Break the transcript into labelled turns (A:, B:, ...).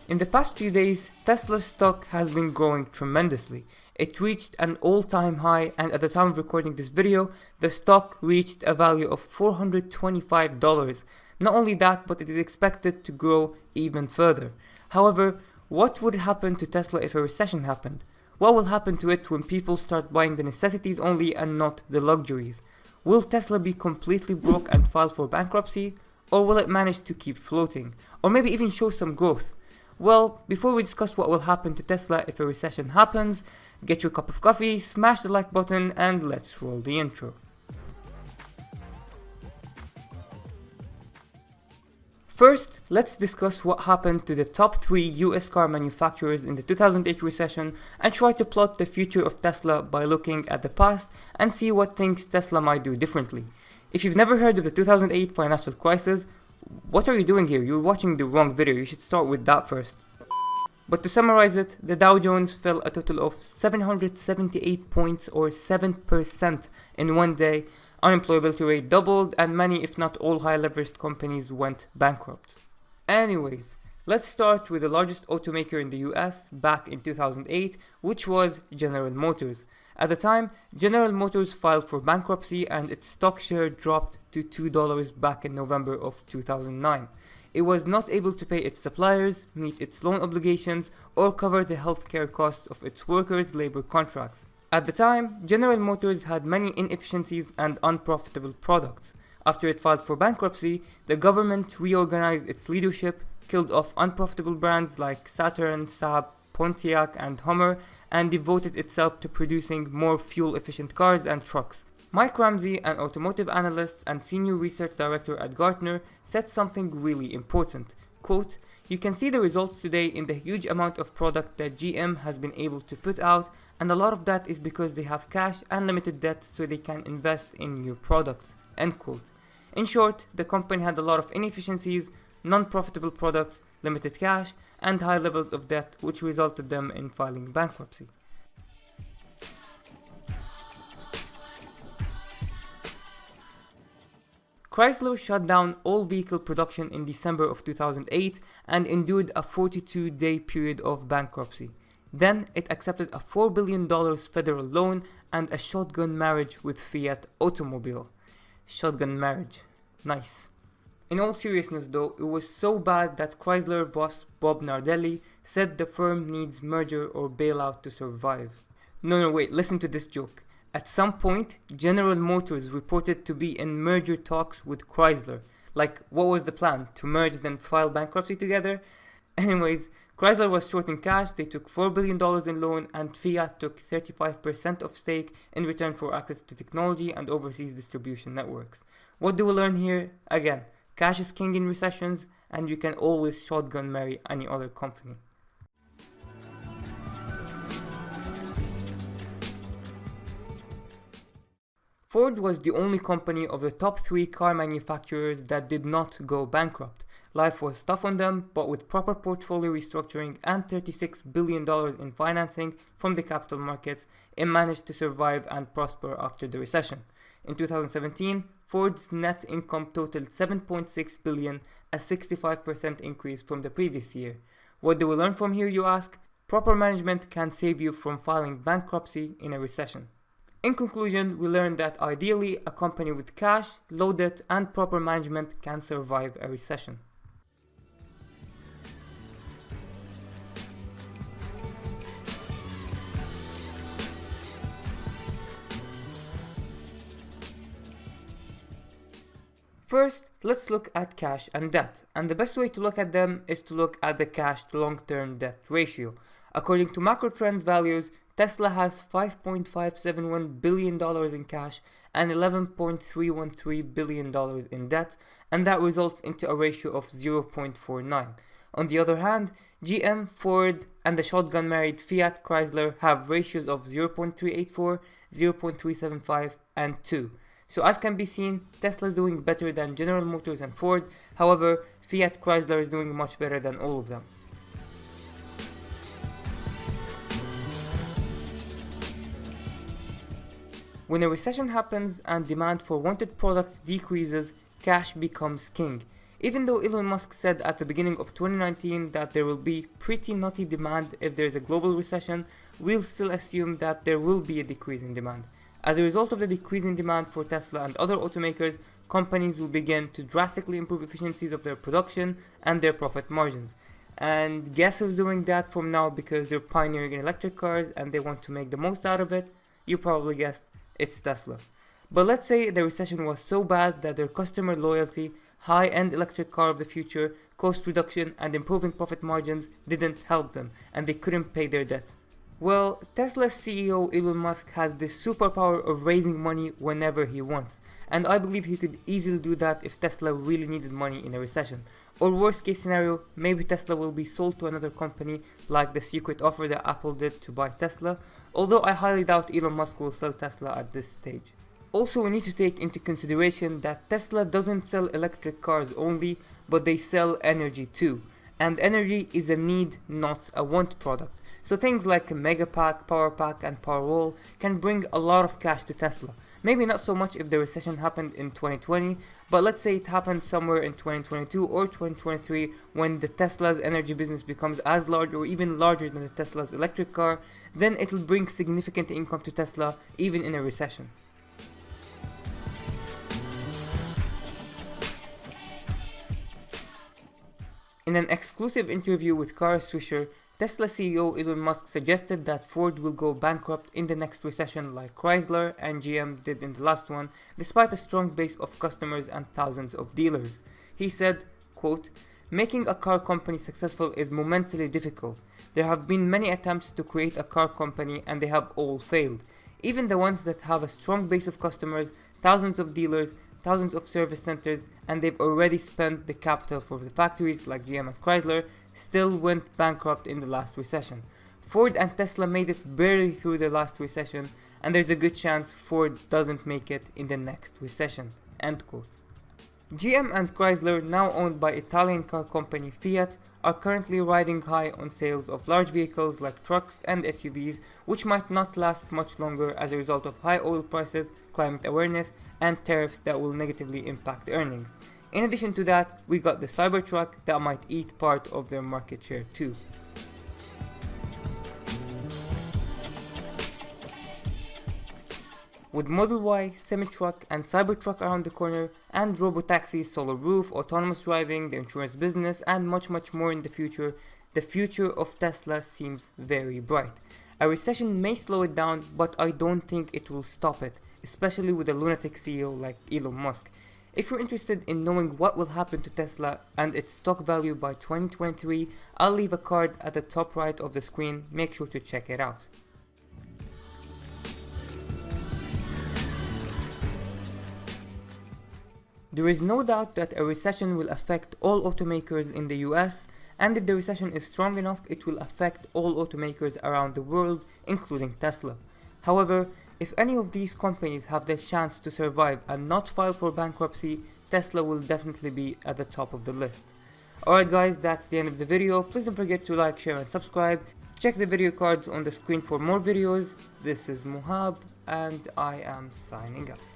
A: In the past few days, Tesla's stock has been growing tremendously. It reached an all-time high, and at the time of recording this video, the stock reached a value of $425. Not only that, but it is expected to grow even further. However, what would happen to Tesla if a recession happened? What will happen to it when people start buying the necessities only and not the luxuries? Will Tesla be completely broke and file for bankruptcy? Or will it manage to keep floating? Or maybe even show some growth? Well, before we discuss what will happen to Tesla if a recession happens, get your cup of coffee, smash the like button, and let's roll the intro. First, let's discuss what happened to the top 3 US car manufacturers in the 2008 recession and try to plot the future of Tesla by looking at the past and see what things Tesla might do differently. If you've never heard of the 2008 financial crisis, what are you doing here? You're watching the wrong video, you should start with that first. But to summarize it, the Dow Jones fell a total of 778 points or 7% in one day, unemployability rate doubled, and many if not all high leveraged companies went bankrupt. Anyways, let's start with the largest automaker in the US back in 2008, which was General Motors. At the time, General Motors filed for bankruptcy and its stock share dropped to $2 back in November of 2009. It was not able to pay its suppliers, meet its loan obligations, or cover the healthcare costs of its workers' labor contracts. At the time, General Motors had many inefficiencies and unprofitable products. After it filed for bankruptcy, the government reorganized its leadership, killed off unprofitable brands like Saturn, Saab, Pontiac, and Hummer, and devoted itself to producing more fuel-efficient cars and trucks. Mike Ramsey, an automotive analyst and senior research director at Gartner, said something really important. Quote, "You can see the results today in the huge amount of product that GM has been able to put out, and a lot of that is because they have cash and limited debt so they can invest in new products." End quote. In short, the company had a lot of inefficiencies, non-profitable products, limited cash, and high levels of debt, which resulted them in filing bankruptcy. Chrysler shut down all vehicle production in December of 2008 and endured a 42-day period of bankruptcy. Then it accepted a $4 billion federal loan and a shotgun marriage with Fiat Automobile. Shotgun marriage. Nice. In all seriousness though, it was so bad that Chrysler boss Bob Nardelli said the firm needs merger or bailout to survive. No, wait, listen to this joke. At some point, General Motors reported to be in merger talks with Chrysler. Like, what was the plan? To merge then file bankruptcy together? Anyways, Chrysler was short in cash, they took $4 billion in loan, and Fiat took 35% of stake in return for access to technology and overseas distribution networks. What do we learn here? Again, cash is king in recessions, and you can always shotgun marry any other company. Ford was the only company of the top 3 car manufacturers that did not go bankrupt. Life was tough on them, but with proper portfolio restructuring and $36 billion in financing from the capital markets, it managed to survive and prosper after the recession. In 2017, Ford's net income totaled $7.6 billion, a 65% increase from the previous year. What do we learn from here, you ask? Proper management can save you from filing bankruptcy in a recession. In conclusion, we learned that ideally, a company with cash, low debt, and proper management can survive a recession. First, let's look at cash and debt, and the best way to look at them is to look at the cash to long-term debt ratio. According to macro trend values, Tesla has $5.571 billion in cash and $11.313 billion in debt, and that results into a ratio of 0.49. On the other hand, GM, Ford, and the shotgun-married Fiat Chrysler have ratios of 0.384, 0.375, and 2. So as can be seen, Tesla is doing better than General Motors and Ford, however, Fiat Chrysler is doing much better than all of them. When a recession happens and demand for wanted products decreases, cash becomes king. Even though Elon Musk said at the beginning of 2019 that there will be pretty nutty demand if there is a global recession, we'll still assume that there will be a decrease in demand. As a result of the decrease in demand for Tesla and other automakers, companies will begin to drastically improve efficiencies of their production and their profit margins. And guess who's doing that from now because they're pioneering in electric cars and they want to make the most out of it? You probably guessed, it's Tesla. But let's say the recession was so bad that their customer loyalty, high-end electric car of the future, cost reduction and improving profit margins didn't help them and they couldn't pay their debt. Well, Tesla's CEO Elon Musk has the superpower of raising money whenever he wants, and I believe he could easily do that if Tesla really needed money in a recession. Or worst case scenario, maybe Tesla will be sold to another company like the secret offer that Apple did to buy Tesla, although I highly doubt Elon Musk will sell Tesla at this stage. Also, we need to take into consideration that Tesla doesn't sell electric cars only, but they sell energy too, and energy is a need, not a want product. So things like a Mega Pack, Power Pack and Powerwall can bring a lot of cash to Tesla. Maybe not so much if the recession happened in 2020, but let's say it happened somewhere in 2022 or 2023 when the Tesla's energy business becomes as large or even larger than the Tesla's electric car, then it'll bring significant income to Tesla even in a recession. In an exclusive interview with Kara Swisher, Tesla CEO Elon Musk suggested that Ford will go bankrupt in the next recession like Chrysler and GM did in the last one, despite a strong base of customers and thousands of dealers. He said, quote, "Making a car company successful is momentally difficult. There have been many attempts to create a car company and they have all failed. Even the ones that have a strong base of customers, thousands of dealers, thousands of service centers, and they've already spent the capital for the factories like GM and Chrysler, still went bankrupt in the last recession. Ford and Tesla made it barely through the last recession, and there's a good chance Ford doesn't make it in the next recession." End quote. GM and Chrysler, now owned by Italian car company Fiat, are currently riding high on sales of large vehicles like trucks and SUVs, which might not last much longer as a result of high oil prices, climate awareness, and tariffs that will negatively impact earnings. In addition to that, we got the Cybertruck that might eat part of their market share too. With Model Y, semi-truck and Cybertruck around the corner, and robotaxis, solar roof, autonomous driving, the insurance business, and much more in the future of Tesla seems very bright. A recession may slow it down, but I don't think it will stop it, especially with a lunatic CEO like Elon Musk. If you're interested in knowing what will happen to Tesla and its stock value by 2023, I'll leave a card at the top right of the screen, make sure to check it out. There is no doubt that a recession will affect all automakers in the US, and if the recession is strong enough, it will affect all automakers around the world, including Tesla. However, if any of these companies have the chance to survive and not file for bankruptcy, Tesla will definitely be at the top of the list. Alright guys, that's the end of the video. Please don't forget to like, share and subscribe. Check the video cards on the screen for more videos. This is Muhab and I am signing out.